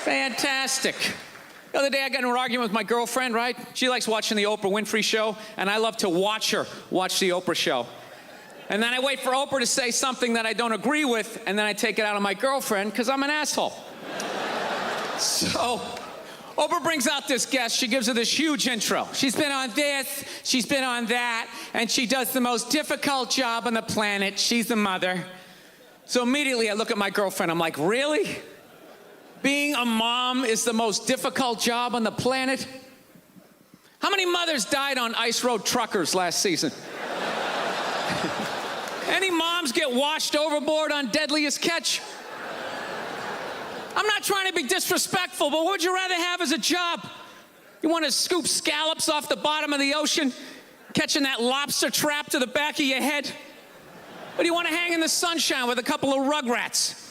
Fantastic. The other day I got into an argument with my girlfriend, right? She likes watching the Oprah Winfrey Show, and I love to watch her watch the Oprah Show. And then I wait for Oprah to say something that I don't agree with, and then I take it out on my girlfriend because I'm an asshole. So Oprah brings out this guest. She gives her this huge intro. She's been on this, she's been on that, and she does the most difficult job on the planet. She's the mother. So immediately I look at my girlfriend. I'm like, really? Being a mom is the most difficult job on the planet? How many mothers died on ice road truckers last season? Any moms get washed overboard on Deadliest Catch? I'm not trying to be disrespectful, but what would you rather have as a job? You want to scoop scallops off the bottom of the ocean, catching that lobster trap to the back of your head? Or do you want to hang in the sunshine with a couple of rugrats?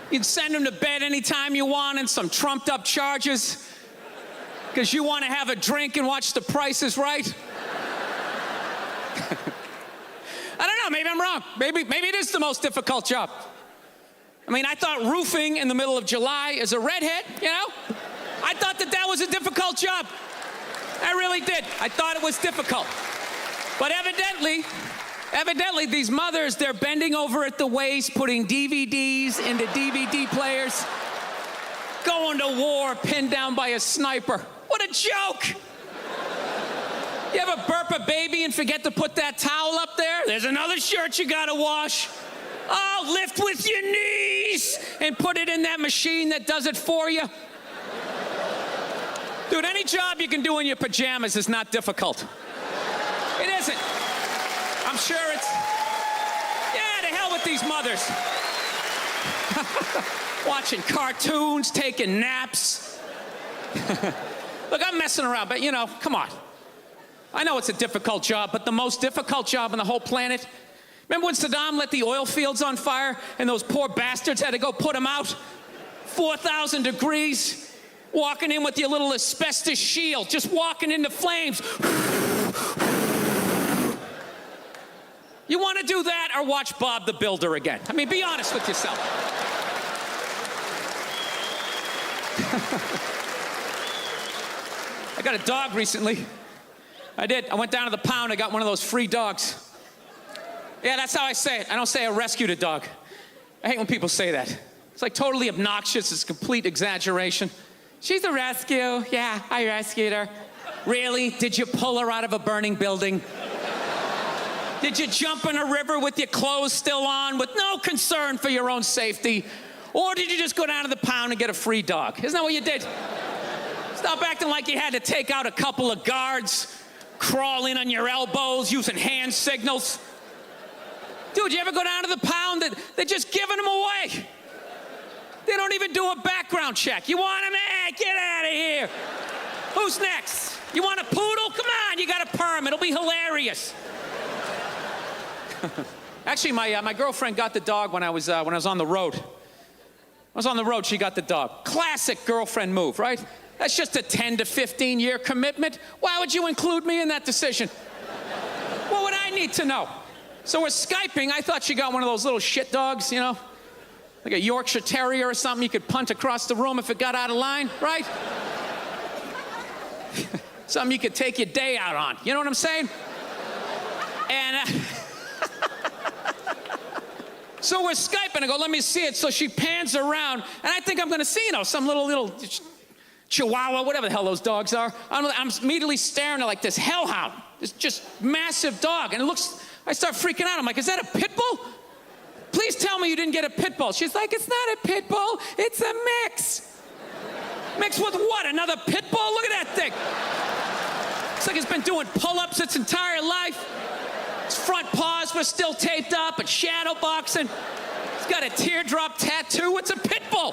You'd send them to bed anytime you want and some trumped up charges because you want to have a drink and watch The Price is Right? I don't know, maybe I'm wrong. Maybe it is the most difficult job. I mean, I thought roofing in the middle of July as a redhead, you know? I thought that was a difficult job. I really did. I thought it was difficult. But evidently, these mothers, they're bending over at the waist, putting DVDs into DVD players, going to war, pinned down by a sniper. What a joke! You ever burp a baby and forget to put that towel up there? There's another shirt you gotta wash. Oh, lift with your knees and put it in that machine that does it for you. Dude, any job you can do in your pajamas is not difficult. It isn't. I'm sure it's... Yeah, to hell with these mothers. Watching cartoons, taking naps. Look, I'm messing around, but you know, come on. I know it's a difficult job, but the most difficult job on the whole planet. Remember when Saddam let the oil fields on fire and those poor bastards had to go put them out? 4,000 degrees, walking in with your little asbestos shield, just walking into flames. You want to do that or watch Bob the Builder again? I mean, be honest with yourself. I got a dog recently. I did. I went down to the pound. I got one of those free dogs. Yeah, that's how I say it. I don't say I rescued a dog. I hate when people say that. It's like totally obnoxious. It's complete exaggeration. She's a rescue. Yeah, I rescued her. Really? Did you pull her out of a burning building? Did you jump in a river with your clothes still on with no concern for your own safety? Or did you just go down to the pound and get a free dog? Isn't that what you did? Stop acting like you had to take out a couple of guards, crawl in on your elbows using hand signals. Dude, you ever go down to the pound? They're just giving them away. They don't even do a background check. You want them? Hey, get out of here. Who's next? You want a poodle? Come on, you got a perm. It'll be hilarious. Actually, my girlfriend got the dog when I was on the road. I was on the road, she got the dog. Classic girlfriend move, right? That's just a 10 to 15 year commitment. Why would you include me in that decision? What would I need to know? So we're Skyping. I thought she got one of those little shit dogs, you know? Like a Yorkshire Terrier or something you could punt across the room if it got out of line, right? Something you could take your day out on. You know what I'm saying? And... So we're Skyping. I go, let me see it. So she pans around, and I think I'm going to see, you know, some little Chihuahua, whatever the hell those dogs are. I'm immediately staring at like this hellhound, this just massive dog, and it looks. I start freaking out. I'm like, is that a pit bull? Please tell me you didn't get a pit bull. She's like, it's not a pit bull. It's a mix. Mix with what? Another pit bull? Look at that thing. Looks like it's been doing pull-ups its entire life. Its front paws were still taped up and shadow boxing. It's got a teardrop tattoo. It's a pit bull.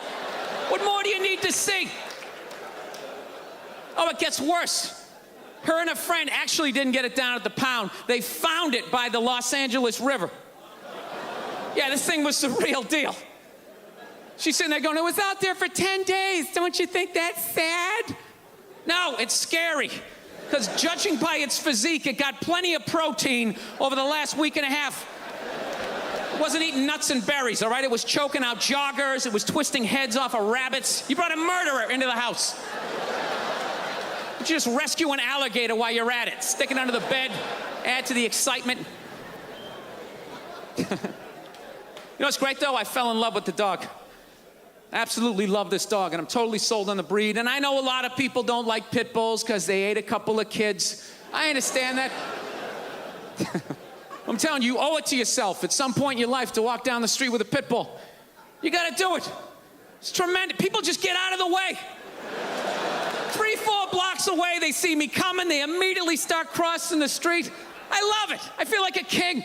What more do you need to see? Oh, it gets worse. Her and a friend actually didn't get it down at the pound. They found it by the Los Angeles River. Yeah, this thing was the real deal. She's sitting there going, it was out there for 10 days. Don't you think that's sad? No, it's scary. Because judging by its physique, it got plenty of protein over the last week and a half. It wasn't eating nuts and berries, all right? It was choking out joggers. It was twisting heads off of rabbits. You brought a murderer into the house. You just rescue an alligator while you're at it. Stick it under the bed, add to the excitement. You know what's great, though? I fell in love with the dog. Absolutely love this dog, and I'm totally sold on the breed. And I know a lot of people don't like pit bulls because they ate a couple of kids. I understand that. I'm telling you, you owe it to yourself at some point in your life to walk down the street with a pit bull. You gotta do it. It's tremendous. People just get out of the way. 3-4 blocks away, they see me coming, they immediately start crossing the street. I love it. I feel like a king.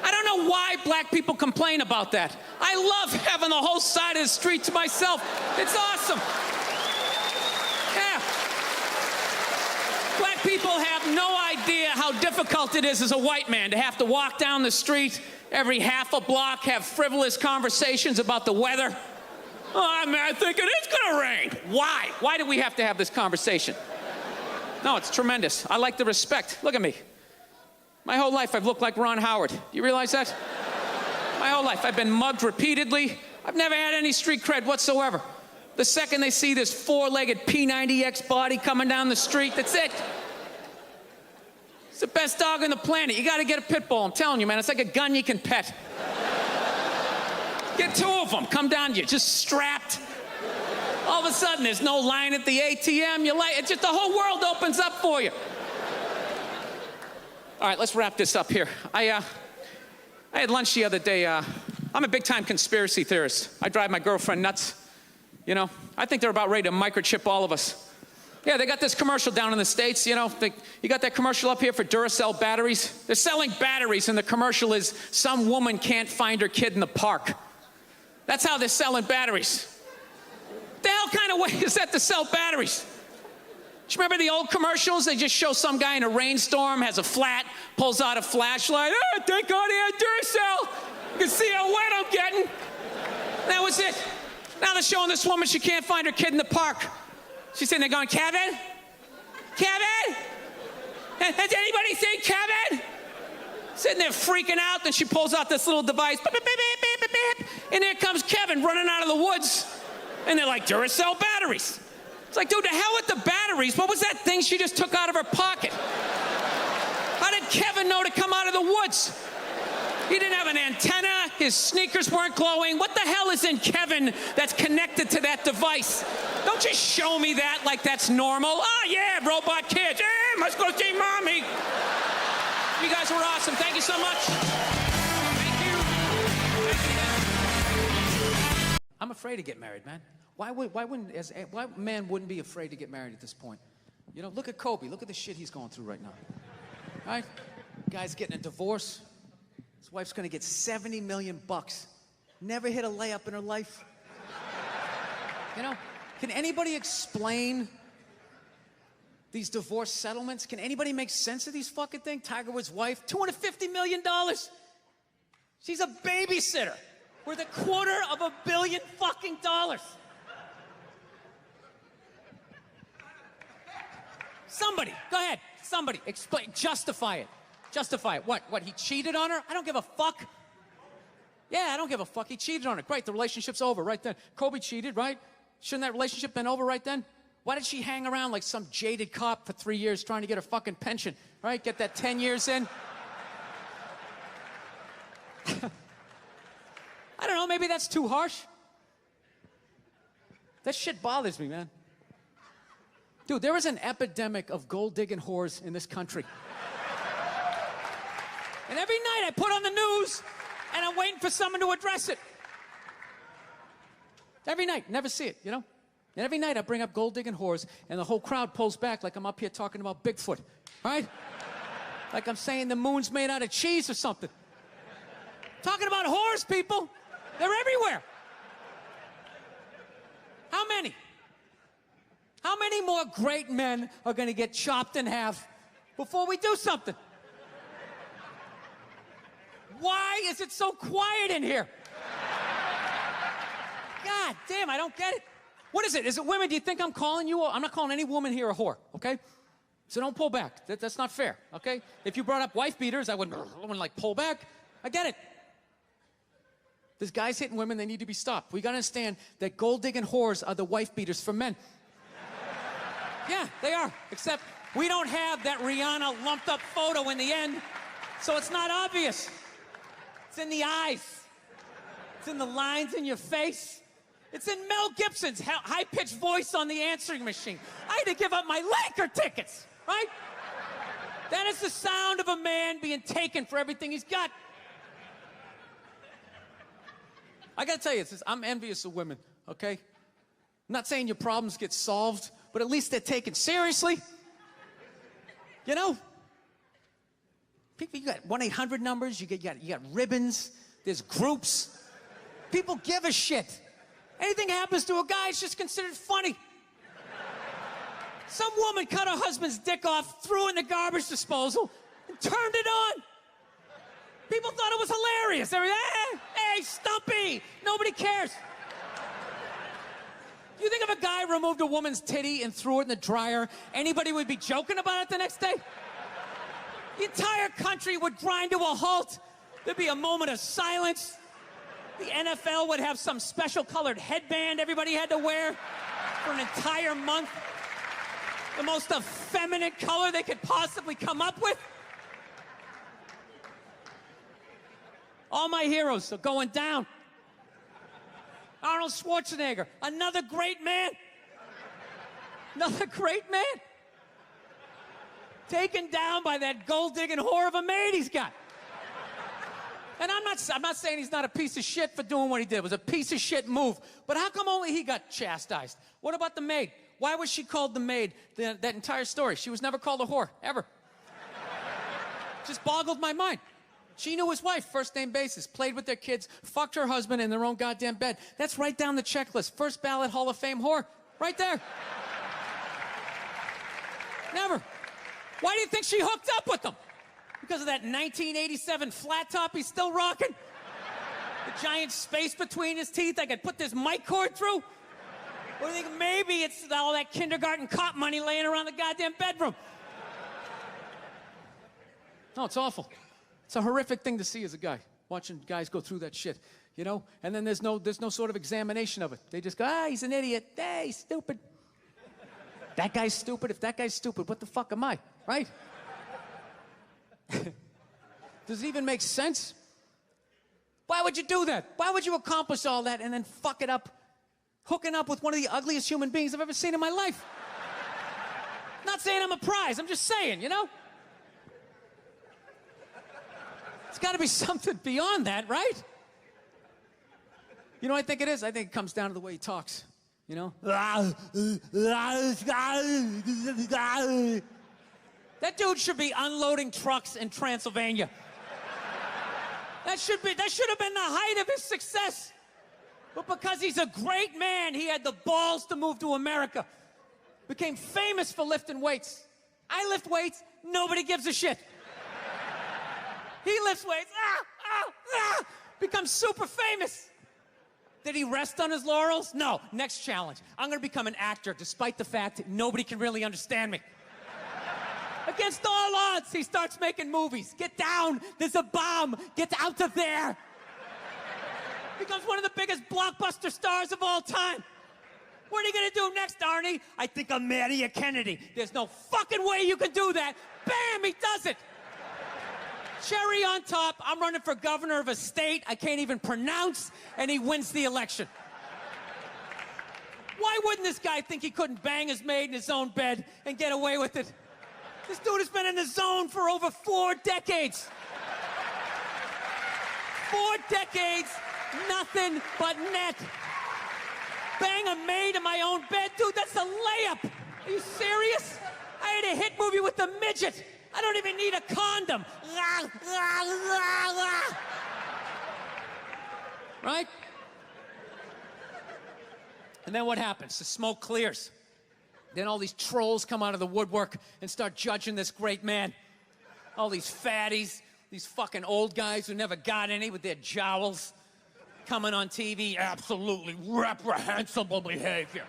I don't know why black people complain about that. I love having the whole side of the street to myself. It's awesome. Yeah. Black people have no idea how difficult it is as a white man to have to walk down the street every half a block, have frivolous conversations about the weather. Oh, man, I think it is gonna rain. Why? Why do we have to have this conversation? No, it's tremendous. I like the respect. Look at me. My whole life I've looked like Ron Howard. Do you realize that? My whole life I've been mugged repeatedly. I've never had any street cred whatsoever. The second they see this 4-legged P90X body coming down the street, that's it. It's the best dog on the planet. You gotta get a pit bull, I'm telling you, man. It's like a gun you can pet. Get 2 of them, come down to you, just strapped. All of a sudden, there's no line at the ATM. It's just the whole world opens up for you. All right, let's wrap this up here. I had lunch the other day. I'm a big-time conspiracy theorist. I drive my girlfriend nuts. You know, I think they're about ready to microchip all of us. Yeah, they got this commercial down in the States, you know. You got that commercial up here for Duracell batteries? They're selling batteries, and the commercial is some woman can't find her kid in the park. That's how they're selling batteries. The hell kind of way is that to sell batteries? Do you remember the old commercials? They just show some guy in a rainstorm, has a flat, pulls out a flashlight. Oh, thank God he had Duracell. You can see how wet I'm getting. That was it. Now they're showing this woman she can't find her kid in the park. She's sitting there going, Kevin? Kevin? Has anybody seen Kevin? Sitting there freaking out, then she pulls out this little device. Beep, beep, beep, beep, beep, beep, and there comes Kevin running out of the woods. And they're like, Duracell batteries. It's like, dude, the hell with the batteries. What was that thing she just took out of her pocket? How did Kevin know to come out of the woods? He didn't have an antenna. His sneakers weren't glowing. What the hell is in Kevin that's connected to that device? Don't just show me that like that's normal. Oh, yeah, robot kids. Yeah, must go see mommy. You guys were awesome. Thank you so much. Thank you. I'm afraid to get married, man. Why man wouldn't be afraid to get married at this point? You know, look at Kobe. Look at the shit he's going through right now. All right? Guy's getting a divorce. His wife's going to get $70 million. Never hit a layup in her life. You know, can anybody explain these divorce settlements? Can anybody make sense of these fucking things? Tiger Woods' wife, $250 million. She's a babysitter worth $250 million fucking dollars. Somebody, go ahead. Somebody, explain, justify it. Justify it. What, he cheated on her? I don't give a fuck. Yeah, I don't give a fuck. He cheated on her. Great, the relationship's over right then. Kobe cheated, right? Shouldn't that relationship been over right then? Why did she hang around like some jaded cop for 3 years trying to get her fucking pension, right? Get that 10 years in? I don't know, maybe that's too harsh. That shit bothers me, man. Dude, there is an epidemic of gold-digging whores in this country. And every night I put on the news, and I'm waiting for someone to address it. Every night, never see it, you know? And every night I bring up gold-digging whores, and the whole crowd pulls back like I'm up here talking about Bigfoot, right? Like I'm saying the moon's made out of cheese or something. Talking about whores, people. They're everywhere. How many? How many more great men are going to get chopped in half before we do something? Why is it so quiet in here? God damn, I don't get it. What is it? Is it women? Do you think I'm calling you? I'm not calling any woman here a whore, okay? So don't pull back. That's not fair, okay? If you brought up wife beaters, I wouldn't like pull back. I get it. There's guys hitting women, they need to be stopped. We gotta understand that gold-digging whores are the wife beaters for men. Yeah, they are. Except we don't have that Rihanna lumped up photo in the end, so it's not obvious. It's in the eyes. It's in the lines in your face. It's in Mel Gibson's high-pitched voice on the answering machine. I had to give up my Laker tickets, right? That is the sound of a man being taken for everything he's got. I gotta tell you, I'm envious of women, okay? I'm not saying your problems get solved, but at least they're taken seriously. You know? People, you got 1-800 numbers, you got ribbons, there's groups. People give a shit. Anything happens to a guy, it's just considered funny. Some woman cut her husband's dick off, threw it in the garbage disposal, and turned it on. People thought it was hilarious. They were, hey, Stumpy. Nobody cares. You think if a guy removed a woman's titty and threw it in the dryer, anybody would be joking about it the next day? The entire country would grind to a halt. There'd be a moment of silence. The NFL would have some special colored headband everybody had to wear for an entire month. The most effeminate color they could possibly come up with. All my heroes are going down. Arnold Schwarzenegger, another great man. Another great man. Taken down by that gold-digging whore of a maid he's got. And I'm not saying he's not a piece of shit for doing what he did. It was a piece of shit move. But how come only he got chastised? What about the maid? Why was she called the maid that entire story? She was never called a whore, ever. Just boggled my mind. She knew his wife, first name basis, played with their kids, fucked her husband in their own goddamn bed. That's right down the checklist. First ballot Hall of Fame whore. Right there. Never. Why do you think she hooked up with him? Because of that 1987 flat top he's still rocking? The giant space between his teeth I could put this mic cord through? Or do you think maybe it's all that kindergarten cop money laying around the goddamn bedroom? No, it's awful. It's a horrific thing to see as a guy, watching guys go through that shit, you know? And then there's no sort of examination of it. They just go, he's an idiot. Hey, he's stupid. That guy's stupid. If that guy's stupid, what the fuck am I, right? Does it even make sense? Why would you do that? Why would you accomplish all that and then fuck it up, hooking up with one of the ugliest human beings I've ever seen in my life? Not saying I'm a prize. I'm just saying, you know? It's got to be something beyond that, right? You know what I think it is? I think it comes down to the way he talks, you know? That dude should be unloading trucks in Transylvania. That should have been the height of his success. But because he's a great man, he had the balls to move to America. Became famous for lifting weights. I lift weights, nobody gives a shit. He lifts weights, becomes super famous. Did he rest on his laurels? No. Next challenge. I'm gonna become an actor despite the fact that nobody can really understand me. Against all odds, he starts making movies. Get down, there's a bomb, get out of there. Becomes one of the biggest blockbuster stars of all time. What are you gonna do next, Arnie? I think I'll marry a Kennedy. There's no fucking way you can do that. Bam, he does it. Cherry on top, I'm running for governor of a state I can't even pronounce, and he wins the election. Why wouldn't this guy think he couldn't bang his maid in his own bed and get away with it? This dude has been in the zone for over 4 decades. 4 decades, nothing but net. Bang a maid in my own bed? Dude, that's a layup. Are you serious? I had a hit movie with the midget. I don't even need a condom. Right? And then what happens? The smoke clears. Then all these trolls come out of the woodwork and start judging this great man. All these fatties, these fucking old guys who never got any with their jowls coming on TV. Absolutely reprehensible behavior.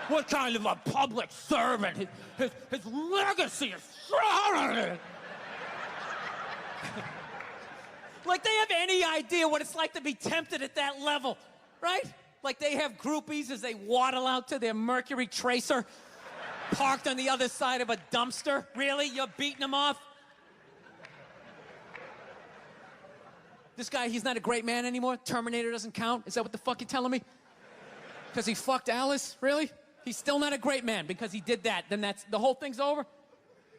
What kind of a public servant? His legacy is Like they have any idea what it's like to be tempted at that level, right? Like they have groupies as they waddle out to their Mercury Tracer parked on the other side of a dumpster. Really? You're beating them off? This guy, he's not a great man anymore? Terminator doesn't count? Is that what the fuck you're telling me? Because he fucked Alice? Really? He's still not a great man because he did that. Then that's the whole thing's over?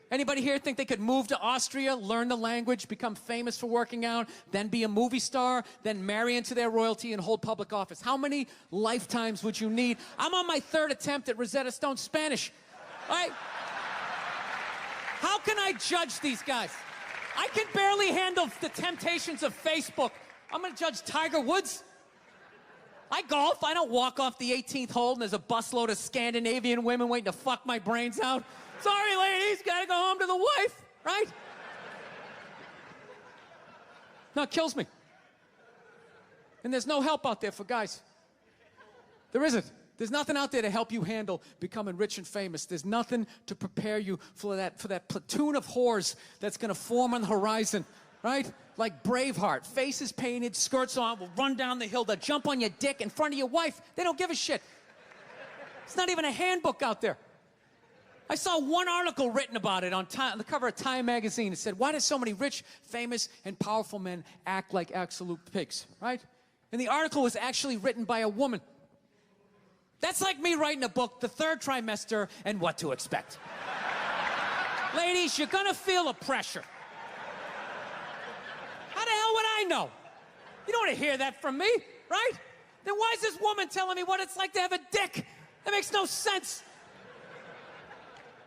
Anybody here think they could move to Austria, learn the language, become famous for working out, then be a movie star, then marry into their royalty and hold public office? How many lifetimes would you need? I'm on my 3rd attempt at Rosetta Stone Spanish. Right? How can I judge these guys? I can barely handle the temptations of Facebook. I'm gonna judge Tiger Woods? I golf. I don't walk off the 18th hole and there's a busload of Scandinavian women waiting to fuck my brains out. Sorry, ladies, gotta go home to the wife, right? No, it kills me. And there's no help out there for guys. There isn't. There's nothing out there to help you handle becoming rich and famous. There's nothing to prepare you for that platoon of whores that's gonna form on the horizon, right? Like Braveheart, faces painted, skirts on, will run down the hill, they'll jump on your dick in front of your wife. They don't give a shit. It's not even a handbook out there. I saw one article written about it on the cover of Time magazine. It said, why do so many rich, famous, and powerful men act like absolute pigs, right? And the article was actually written by a woman. That's like me writing a book, The Third Trimester and What to Expect. Ladies, you're gonna feel a pressure. How the hell would I know? You don't want to hear that from me, right? Then why is this woman telling me what it's like to have a dick? That makes no sense.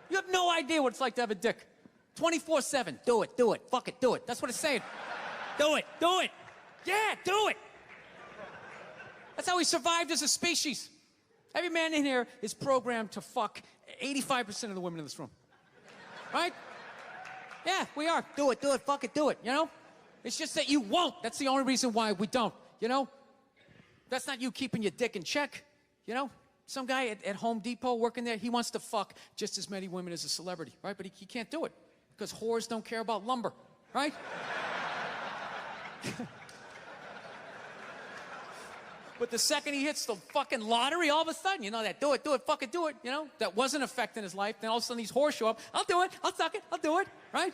You have no idea what it's like to have a dick. 24/7, do it, fuck it, do it. That's what it's saying. Do it. Yeah, do it. That's how we survived as a species. Every man in here is programmed to fuck 85% of the women in this room. Right? Yeah, we are. Do it, fuck it, do it, you know? It's just that you won't. That's the only reason why we don't, you know? That's not you keeping your dick in check, you know? Some guy at Home Depot working there, he wants to fuck just as many women as a celebrity, right? But he can't do it because whores don't care about lumber, right? But the second he hits the fucking lottery, all of a sudden, you know, that do it, fucking do it, you know? That wasn't affecting his life. Then all of a sudden these whores show up. I'll do it, I'll suck it, I'll do it, right?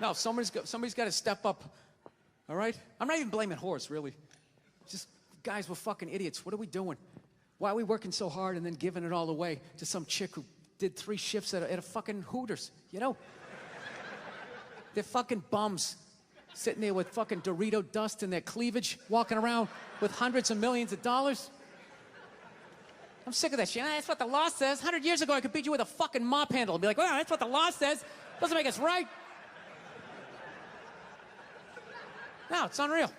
No, somebody's got to step up, all right? I'm not even blaming whores, really. Just guys, we're fucking idiots. What are we doing? Why are we working so hard and then giving it all away to some chick who did 3 shifts at a fucking Hooters, you know? They're fucking bums sitting there with fucking Dorito dust in their cleavage, walking around with hundreds of millions of dollars. I'm sick of that shit. That's what the law says. 100 years ago, I could beat you with a fucking mop handle and be like, well, that's what the law says. Doesn't make us right. No, it's unreal.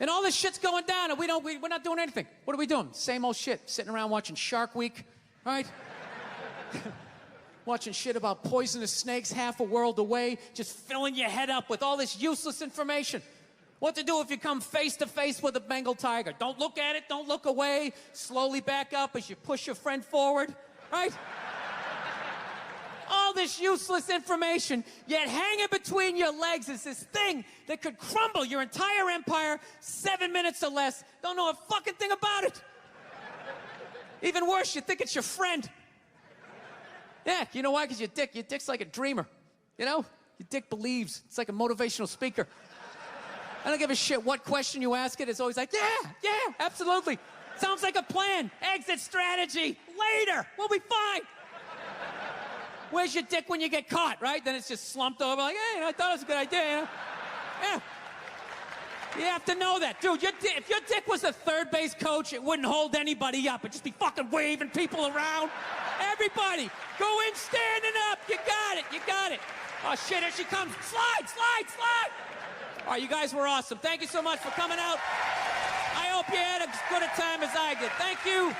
And all this shit's going down, and we're not doing anything. What are we doing? Same old shit. Sitting around watching Shark Week, right? Watching shit about poisonous snakes half a world away, just filling your head up with all this useless information. What to do if you come face to face with a Bengal tiger. Don't look at it, don't look away. Slowly back up as you push your friend forward, right? All this useless information, yet hanging between your legs is this thing that could crumble your entire empire 7 minutes or less. Don't know a fucking thing about it. Even worse, you think it's your friend. Yeah, you know why? Because your dick's like a dreamer. You know? Your dick believes. It's like a motivational speaker. I don't give a shit what question you ask it. It's always like, yeah, absolutely. Sounds like a plan. Exit strategy. Later. We'll be fine. Where's your dick when you get caught, right? Then it's just slumped over like, hey, I thought it was a good idea, you know? Yeah. You have to know that. Dude, if your dick was a third base coach, it wouldn't hold anybody up. It'd just be fucking waving people around. Everybody, go in standing up. You got it. Oh, shit, here she comes. Slide. All right, you guys were awesome. Thank you so much for coming out. I hope you had as good a time as I did. Thank you.